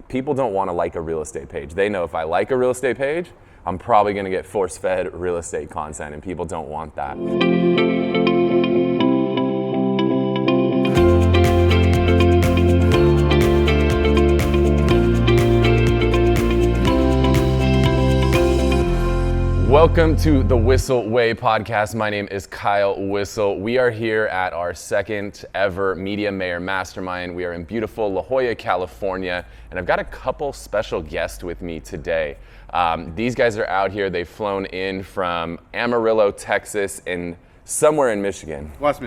People don't want to like a real estate page. They know if I like a real estate page, I'm probably going to get force-fed real estate content, and people don't want that. Welcome to the Whissel Way Podcast. My name is Kyle Whissel. We are here at our second ever Media Mayor Mastermind. We are in beautiful La Jolla, California, and I've got a couple special guests with me today. These guys are out here. They've flown in from Amarillo, Texas, and somewhere in Michigan. West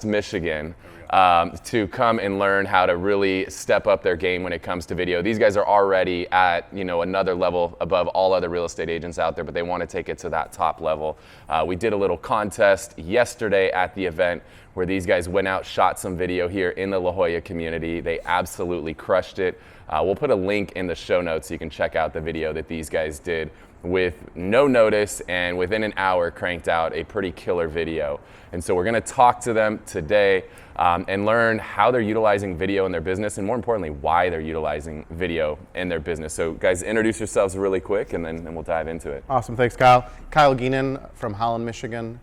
Michigan. To come and learn how to really step up their game when it comes to video. These guys are already at another level above all other real estate agents out there, but they want to take it to that top level. We did a little contest yesterday at the event where these guys went out, shot some video here in the La Jolla community. They absolutely crushed it. We'll put a link in the show notes so you can check out the video that these guys did with no notice, and within an hour cranked out a pretty killer video. And so we're going to talk to them today and learn how they're utilizing video in their business, and more importantly, why they're utilizing video in their business. So guys, introduce yourselves really quick, and then we'll dive into it. Awesome, thanks Kyle. Kyle Geenen from Holland, Michigan.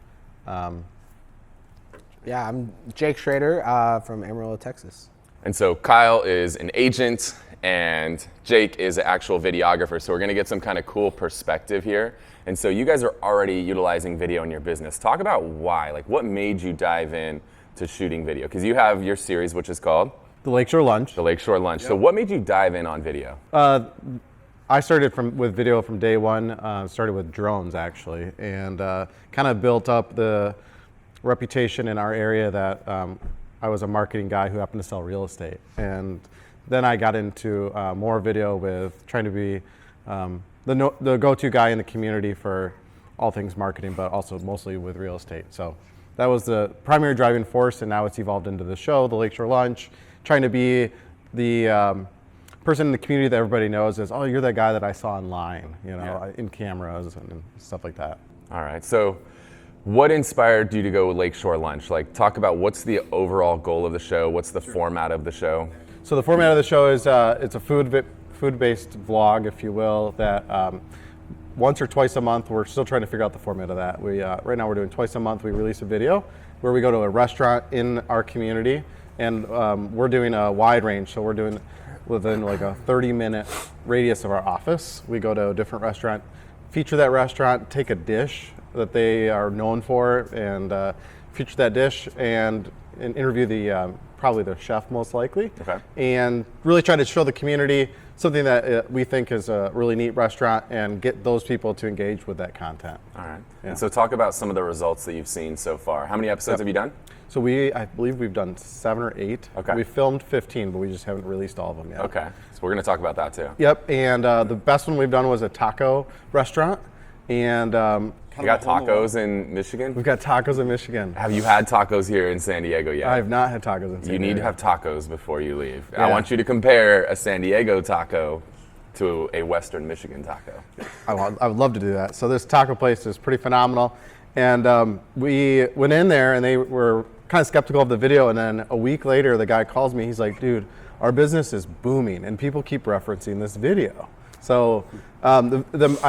I'm Jake Schroeder from Amarillo, Texas. And so Kyle is an agent, and Jake is an actual videographer. So we're gonna get some kind of cool perspective here. And so you guys are already utilizing video in your business. Talk about why, like what made you dive in to shooting video? Because you have your series, which is called? The Lakeshore Lunch. The Lakeshore Lunch. Yep. So what made you dive in on video? I started with video from day one, started with drones actually, and kind of built up the reputation in our area that I was a marketing guy who happened to sell real estate. And then I got into more video with trying to be the go-to guy in the community for all things marketing, but also mostly with real estate. So that was the primary driving force, and now it's evolved into the show, the Lakeshore Lunch, trying to be the person in the community that everybody knows as, oh, you're that guy that I saw online, in cameras and stuff like that. All right, so what inspired you to go with Lakeshore Lunch? Like, talk about what's the overall goal of the show, what's the format of the show? So the format of the show is it's a food-based vlog, if you will, that once or twice a month, we're still trying to figure out the format of that. Right now we're doing twice a month, we release a video where we go to a restaurant in our community, and we're doing a wide range. So we're doing within like a 30-minute radius of our office. We go to a different restaurant, feature that restaurant, take a dish that they are known for, and feature that dish and interview probably the chef most likely, okay, and really try to show the community something that we think is a really neat restaurant and get those people to engage with that content. All right. Yeah. And so talk about some of the results that you've seen so far. How many episodes have you done? So I believe we've done 7 or 8. Okay. We filmed 15, but we just haven't released all of them yet. Okay. So we're going to talk about that too. Yep. And the best one we've done was a taco restaurant. And you got tacos in Michigan? We've got tacos in Michigan. Have you had tacos here in San Diego yet? I have not had tacos in San Diego. You need to have tacos before you leave. Yeah. I want you to compare a San Diego taco to a Western Michigan taco. I would love to do that. So this taco place is pretty phenomenal. And we went in there and they were kind of skeptical of the video. And then a week later, the guy calls me. He's like, dude, our business is booming and people keep referencing this video. So I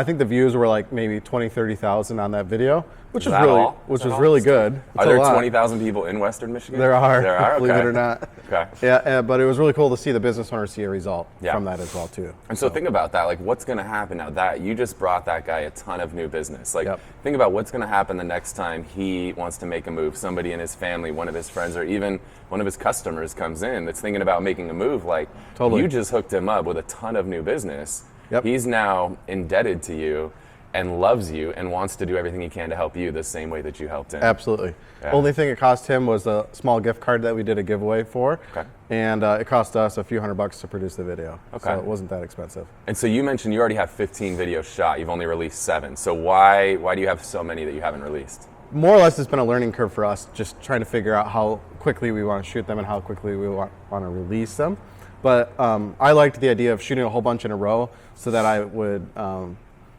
think the views were like maybe 20, 30,000 on that video, which was really good. Are there 20,000 people in Western Michigan? There are, Okay. believe it or not. Okay. Yeah, but it was really cool to see the business owner see a result from that as well too. And so think about that, like what's going to happen now that you just brought that guy a ton of new business. Like think about what's going to happen the next time he wants to make a move. Somebody in his family, one of his friends, or even one of his customers comes in that's thinking about making a move. Like you just hooked him up with a ton of new business. Yep. He's now indebted to you and loves you and wants to do everything he can to help you the same way that you helped him. Absolutely. Yeah. Only thing it cost him was a small gift card that we did a giveaway for. Okay. And it cost us a few $100 to produce the video. Okay. So it wasn't that expensive. And so you mentioned you already have 15 videos shot. You've only released 7. So why do you have so many that you haven't released? More or less, it's been a learning curve for us, just trying to figure out how quickly we want to shoot them and how quickly we want to release them. But I liked the idea of shooting a whole bunch in a row so that I would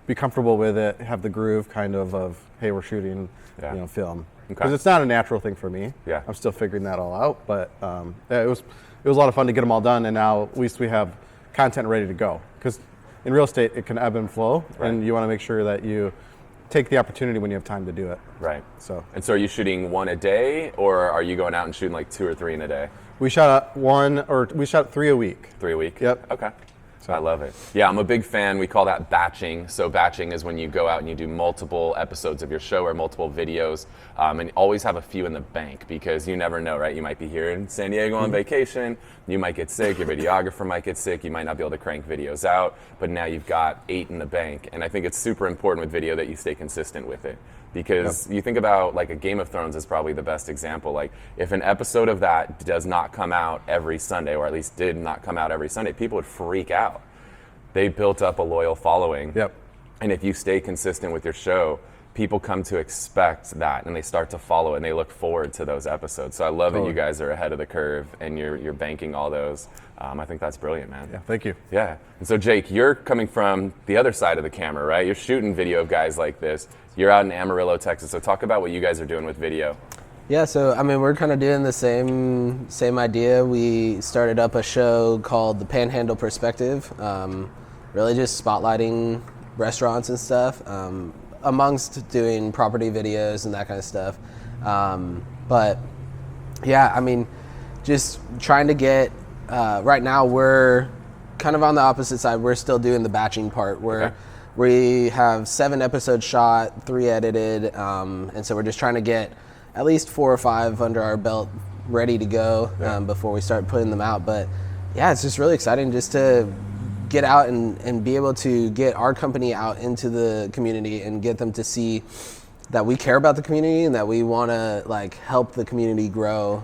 be comfortable with it, have the groove kind of hey, we're shooting film. Because it's not a natural thing for me. Yeah. I'm still figuring that all out. But it was a lot of fun to get them all done. And now at least we have content ready to go. Because in real estate, it can ebb and flow, and you want to make sure that you take the opportunity when you have time to do it. Right. So are you shooting one a day, or are you going out and shooting like 2 or 3 in a day? we shot 3 a week. 3 a week? Yep. Okay. I love it. Yeah, I'm a big fan. We call that batching. So batching is when you go out and you do multiple episodes of your show or multiple videos, and always have a few in the bank, because you never know, right? You might be here in San Diego on vacation, you might get sick, your videographer might get sick, you might not be able to crank videos out, but now you've got 8 in the bank. And I think it's super important with video that you stay consistent with it. Because you think about, like, a Game of Thrones is probably the best example. Like, if an episode of that does not come out every Sunday, or at least did not come out every Sunday, people would freak out. They built up a loyal following. Yep. And if you stay consistent with your show, people come to expect that, and they start to follow it, and they look forward to those episodes. So I love that you guys are ahead of the curve, and you're banking all those. I think that's brilliant, man. Yeah, thank you. Yeah. And so, Jake, you're coming from the other side of the camera, right? You're shooting video of guys like this. You're out in Amarillo, Texas. So talk about what you guys are doing with video. Yeah, so I mean, we're kind of doing the same idea. We started up a show called The Panhandle Perspective, really just spotlighting restaurants and stuff, amongst doing property videos and that kind of stuff. But yeah, I mean, just trying to get, right now we're kind of on the opposite side. We're still doing the batching part where we have 7 episodes shot, 3 edited, and so we're just trying to get at least 4 or 5 under our belt ready to go before we start putting them out. But yeah, it's just really exciting just to get out and be able to get our company out into the community and get them to see that we care about the community and that we want to, like, help the community grow,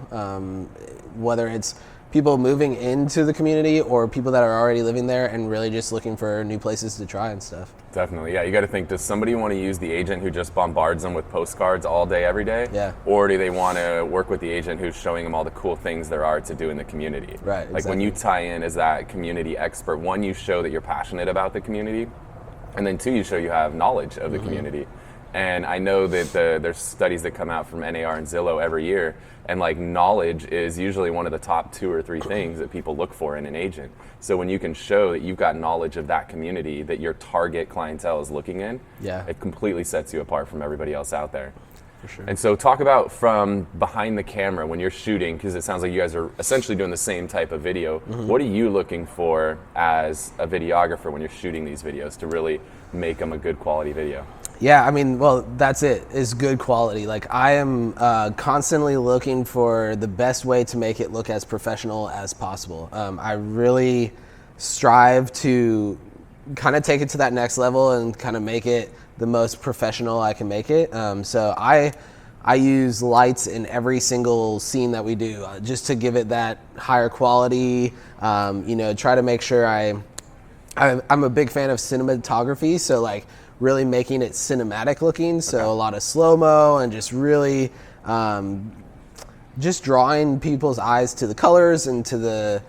whether it's people moving into the community or people that are already living there and really just looking for new places to try and stuff. Definitely, yeah. You got to think, does somebody want to use the agent who just bombards them with postcards all day, every day? Yeah. Or do they want to work with the agent who's showing them all the cool things there are to do in the community? Right, Like when you tie in as that community expert, 1, you show that you're passionate about the community, and then 2, you show you have knowledge of the community. And I know that there's studies that come out from NAR and Zillow every year, and like knowledge is usually one of the top 2 or 3 things that people look for in an agent. So when you can show that you've got knowledge of that community that your target clientele is looking in, it completely sets you apart from everybody else out there. For sure. And so talk about from behind the camera when you're shooting, because it sounds like you guys are essentially doing the same type of video. What are you looking for as a videographer when you're shooting these videos to really make them a good quality video? Yeah, I mean, well, that's it, is good quality. Like, I am constantly looking for the best way to make it look as professional as possible. I really strive to kind of take it to that next level and kind of make it the most professional I can make it. So I use lights in every single scene that we do, just to give it that higher quality, try to make sure I'm a big fan of cinematography, so like really making it cinematic looking, so a lot of slow-mo and just really just drawing people's eyes to the colors and to the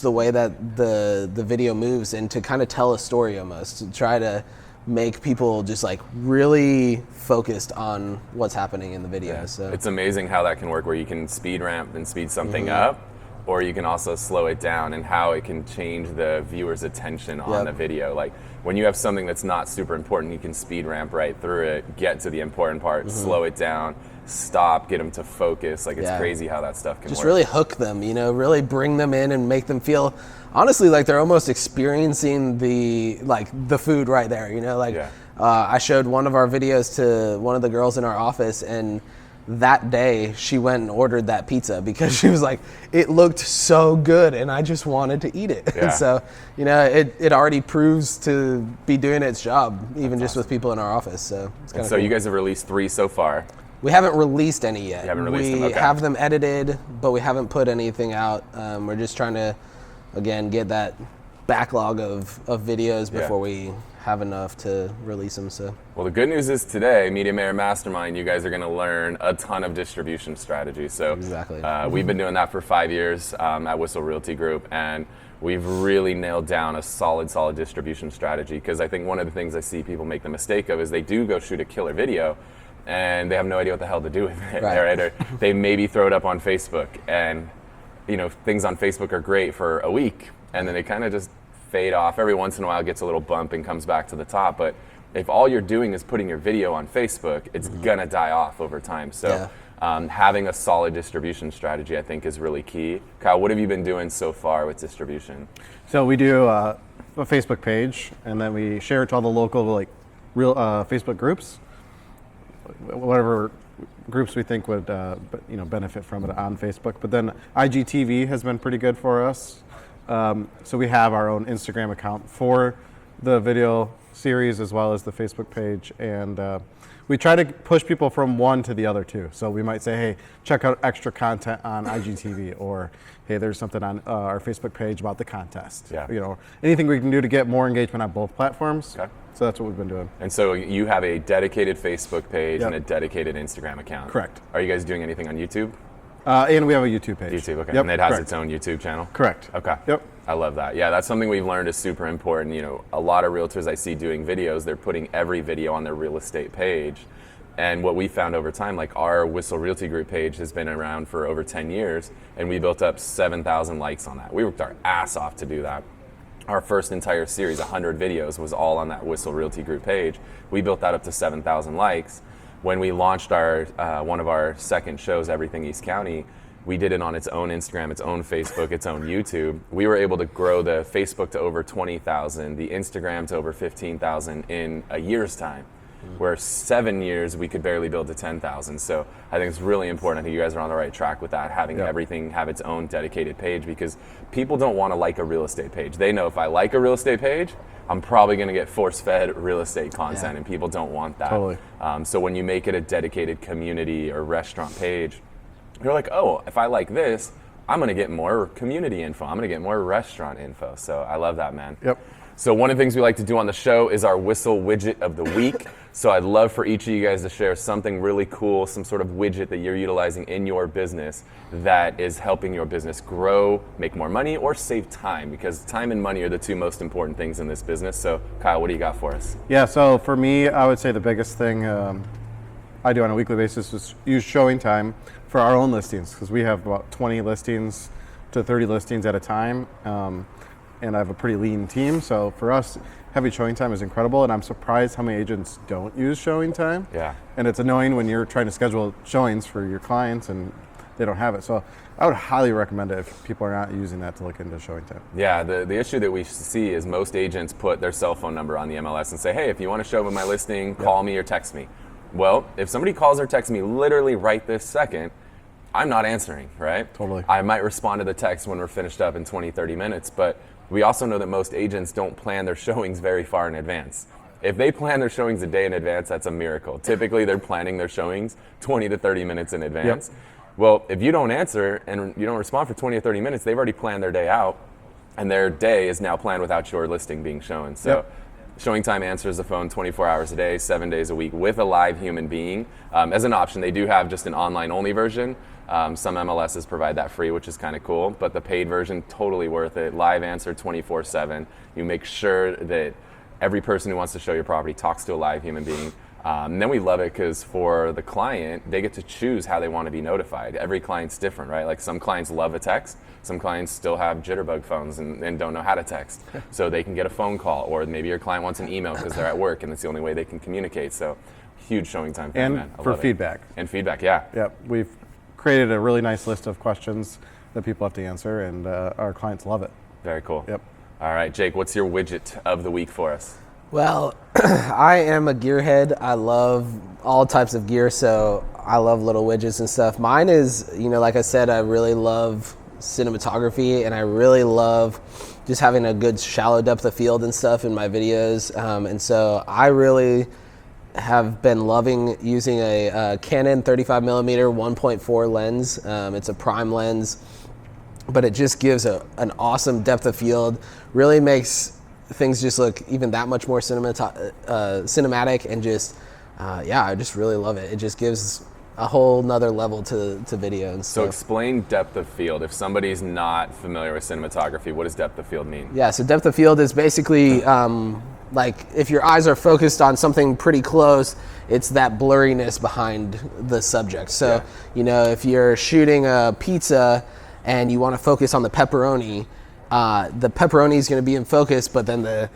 way that the video moves, and to kind of tell a story almost, to try to make people just like really focused on what's happening in the video. Yeah. So it's amazing how that can work, where you can speed ramp and speed something up, or you can also slow it down, and how it can change the viewer's attention on the video. Like when you have something that's not super important, you can speed ramp right through it, get to the important part, slow it down, stop, get them to focus. Like it's crazy how that stuff can just work. really hook them, really bring them in and make them feel honestly like they're almost experiencing the food right there. I showed one of our videos to one of the girls in our office, and that day she went and ordered that pizza because she was like, it looked so good and I just wanted to eat it. Yeah. So, it already proves to be doing its job, even just with people in our office. So it's kind of So you guys have released 3 so far. We haven't released any yet. You haven't released them, We okay. have them edited, but we haven't put anything out. We're just trying to, again, get that backlog of videos before we have enough to release them. So. Well, the good news is today, Media Mayor Mastermind, you guys are going to learn a ton of distribution strategies. So Exactly. We've been doing that for 5 years at Whissel Realty Group, and we've really nailed down a solid distribution strategy, because I think one of the things I see people make the mistake of is they do go shoot a killer video, and they have no idea what the hell to do with it, right? Or they maybe throw it up on Facebook, and things on Facebook are great for a week, and then they kind of just fade off. Every once in a while it gets a little bump and comes back to the top, but if all you're doing is putting your video on Facebook, it's gonna die off over time. So having a solid distribution strategy, I think, is really key. Kyle, what have you been doing so far with distribution? So we do a Facebook page, and then we share it to all the local real Facebook groups, whatever groups we think would benefit from it on Facebook. But then IGTV has been pretty good for us. So we have our own Instagram account for the video series as well as the Facebook page, and we try to push people from one to the other too. So we might say, hey, check out extra content on IGTV, or hey, there's something on our Facebook page about the contest. Yeah. Anything we can do to get more engagement on both platforms. Okay. So that's what we've been doing. And so you have a dedicated Facebook page and a dedicated Instagram account. Correct. Are you guys doing anything on YouTube? And we have a YouTube page. YouTube, okay. Yep, And it has correct. its own YouTube channel? Correct. Okay. Yep. I love that. Yeah, that's something we've learned is super important. A lot of realtors I see doing videos, they're putting every video on their real estate page. And what we found over time, like our Whissel Realty Group page has been around for over 10 years, and we built up 7,000 likes on that. We worked our ass off to do that. Our first entire series, 100 videos, was all on that Whissel Realty Group page. We built that up to 7,000 likes. When we launched our one of our second shows, Everything East County, we did it on its own Instagram, its own Facebook, its own YouTube. We were able to grow the Facebook to over 20,000, the Instagram to over 15,000 in a year's time. Where 7 years we could barely build to 10,000. So I think it's really important. I think you guys are on the right track with that, having everything have its own dedicated page, because people don't want to like a real estate page. They know if I like a real estate page, I'm probably going to get force-fed real estate content, and people don't want that. Totally. So when you make it a dedicated community or restaurant page, you're like, oh, if I like this, I'm going to get more community info. I'm going to get more restaurant info. So I love that, man. Yep. So one of the things we like to do on the show is our Whissel Widget of the Week. So I'd love for each of you guys to share something really cool, some sort of widget that you're utilizing in your business that is helping your business grow, make more money, or save time, because time and money are the two most important things in this business. So Kyle, what do you got for us? Yeah, so for me, I would say the biggest thing I do on a weekly basis is use showing time for our own listings, because we have about 20 listings to 30 listings at a time. And I have a pretty lean team, so for us, heavy showing time is incredible, and I'm surprised how many agents don't use showing time. Yeah. And it's annoying when you're trying to schedule showings for your clients and they don't have it. So I would highly recommend it if people are not using that to look into showing time. Yeah, the issue that we see is most agents put their cell phone number on the MLS and say, hey, if you want to show up my listing, call me or text me. Well, if somebody calls or texts me literally right this second, I'm not answering, right? Totally. I might respond to the text when we're finished up in 20, 30 minutes, but we also know that most agents don't plan their showings very far in advance. If they plan their showings a day in advance, that's a miracle. Typically, they're planning their showings 20 to 30 minutes in advance. Yep. Well, if you don't answer and you don't respond for 20 or 30 minutes, they've already planned their day out, and their day is now planned without your listing being shown. So Showing Time answers the phone 24 hours a day, 7 days a week with a live human being. As an option, they do have just an online-only version. Some MLSs provide that free, which is kind of cool, but the paid version, totally worth it. Live answer 24/7. You make sure that every person who wants to show your property talks to a live human being. And then we love it because for the client, they get to choose how they want to be notified. Every client's different, right? Like some clients love a text. Some clients still have jitterbug phones and don't know how to text. So they can get a phone call, or maybe your client wants an email because they're at work and it's the only way they can communicate. So huge Showing Time fan, And man. I for love it. feedback. And feedback, yeah. Yep, we've created a really nice list of questions that people have to answer, and our clients love it. Very cool. Yep. All right, Jake, what's your widget of the week for us? Well, I am a gearhead. I love all types of gear, so I love little widgets and stuff. Mine is, like I said, I really love cinematography, and I really love just having a good shallow depth of field and stuff in my videos. And so I really have been loving using a Canon 35mm 1.4 lens. It's a prime lens, but it just gives an awesome depth of field, really makes things just look even that much more cinematic, and just I just really love it. It just gives a whole nother level to video and So stuff. explain depth of field. If somebody's not familiar with cinematography, what does depth of field mean? Yeah, so depth of field is basically like if your eyes are focused on something pretty close, it's that blurriness behind the subject. So, if you're shooting a pizza and you want to focus on the pepperoni, the pepperoni is going to be in focus, but then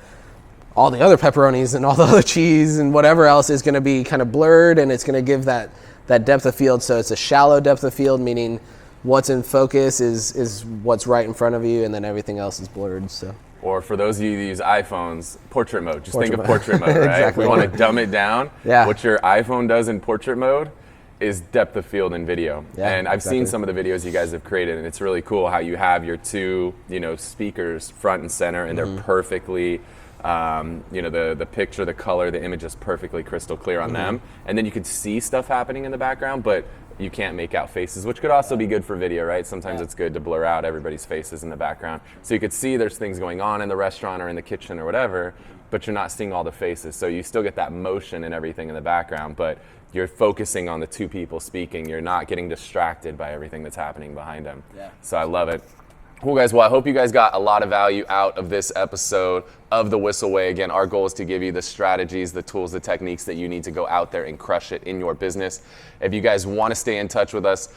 all the other pepperonis and all the other cheese and whatever else is going to be kind of blurred, and it's going to give that depth of field. So it's a shallow depth of field, meaning what's in focus is what's right in front of you, and then everything else is blurred. So. Or for those of you who use iPhones, portrait mode. Just think of portrait mode, right? Exactly. If we want to dumb it down, Yeah. what your iPhone does in portrait mode is depth of field in video. Yeah, and I've exactly. seen some of the videos you guys have created, and it's really cool how you have your two, speakers front and center, and they're perfectly, the picture, the color, the image is perfectly crystal clear on them. And then you could see stuff happening in the background, but you can't make out faces, which could also be good for video, right? Sometimes it's good to blur out everybody's faces in the background. So you could see there's things going on in the restaurant or in the kitchen or whatever, but you're not seeing all the faces. So you still get that motion and everything in the background, but you're focusing on the two people speaking. You're not getting distracted by everything that's happening behind them. Yeah. So I love it. Cool, guys. Well, I hope you guys got a lot of value out of this episode of the Whissel Way. Again, our goal is to give you the strategies, the tools, the techniques that you need to go out there and crush it in your business. If you guys want to stay in touch with us,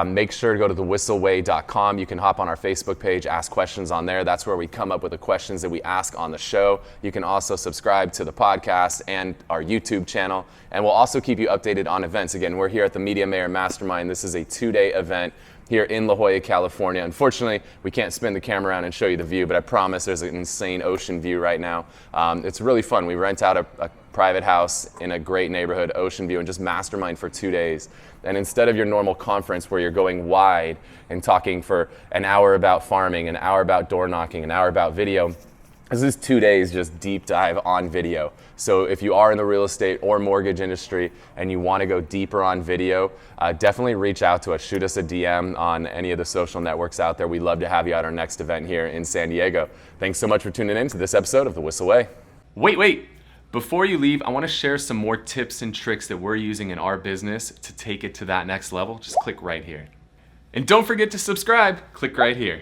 make sure to go to thewhisselway.com. You can hop on our Facebook page, ask questions on there. That's where we come up with the questions that we ask on the show. You can also subscribe to the podcast and our YouTube channel, and we'll also keep you updated on events. Again, we're here at the Media Mayor Mastermind. This is a 2-day event here in La Jolla, California. Unfortunately, we can't spin the camera around and show you the view, but I promise there's an insane ocean view right now. It's really fun. We rent out a private house in a great neighborhood, ocean view, and just mastermind for 2 days. And instead of your normal conference where you're going wide and talking for an hour about farming, an hour about door knocking, an hour about video, this is 2 days just deep dive on video. So if you are in the real estate or mortgage industry and you want to go deeper on video, definitely reach out to us. Shoot us a DM on any of the social networks out there. We'd love to have you at our next event here in San Diego. Thanks so much for tuning in to this episode of The Whissel Way. Wait. Before you leave, I want to share some more tips and tricks that we're using in our business to take it to that next level. Just click right here. And don't forget to subscribe. Click right here.